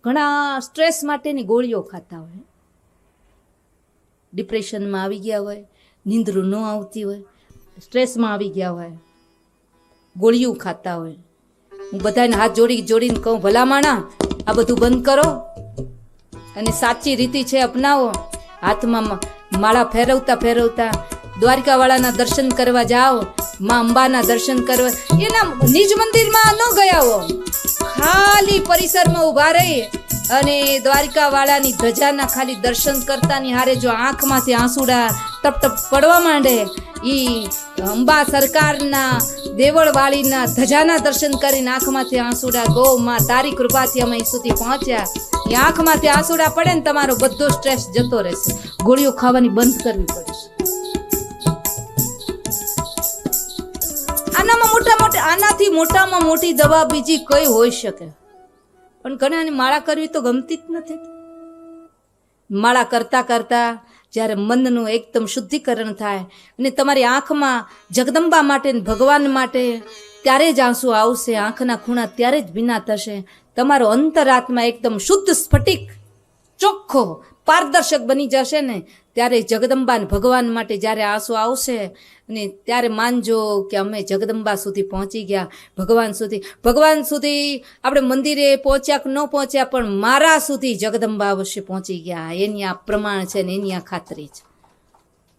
ઘણા સ્ટ્રેસ માટેની ગોળીઓ ખાતા હોય, ડિપ્રેશનમાં આવી ગયા હોય, નીંદરું ન આવતી હોય, સ્ટ્રેસમાં આવી ગયા હોય, ગોળીઓ ખાતા હોય. હું બધાને હાથ જોડીને કહું, ભલા માણા આ બધું બંધ કરો અને સાચી રીતિ છે અપનાવો. હાથમાં માળા ફેરવતા દ્વારકાવાળાના દર્શન કરવા જાઓ, માં અંબાના દર્શન કરવા. એના નિજ મંદિરમાં ન ગયા હો, ખાલી પરિસરમાં ઊભા રહી અને દ્વારકાવાળાની ધજાના ખાલી દર્શન કરતાની હારે જો આંખમાંથી આંસુડા ટપ ટપ પડવા માંડે, ઈ અંબા સરકારના દેવળવાળીના ધજાના દર્શન કરીને આંખમાંથી આંસુડા, ગો માં તારી કૃપાથી અમે અહીં સુધી પહોંચ્યા. એ આંખમાંથી આંસુડા પડે ને તમારો બધો સ્ટ્રેસ જતો રહેશે. ગોળીઓ ખાવાની બંધ કરવી પડશે. આનાથી મોટામાં મોટી દવા બીજી કઈ હોઈ શકે? પણ ઘણાની માળા કરવી તો ગમતી જ નથી. માળા કરતા કરતા જ્યારે મનનું એકદમ શુદ્ધિકરણ થાય અને તમારી આંખમાં જગદંબા માટે ભગવાન માટે ત્યારે જ આંસુ આવશે, આંખના ખૂણા ત્યારે જ ભીના થશે. તમારો અંતરાત્મા એકદમ શુદ્ધ સ્ફટિક ચોખ્ખો પારદર્શક બની જશે ને ત્યારે જગદંબા ભગવાન માટે જ્યારે આંસુ આવશે અને ત્યારે માનજો કે અમે જગદંબા સુધી પહોંચી ગયા, ભગવાન સુધી આપણે મંદિરે પહોંચ્યા કે ન પહોંચ્યા, પણ મારા સુધી જગદંબા અવશ્ય પહોંચી ગયા. એની આ પ્રમાણ છે ને એની આ ખાતરી છે.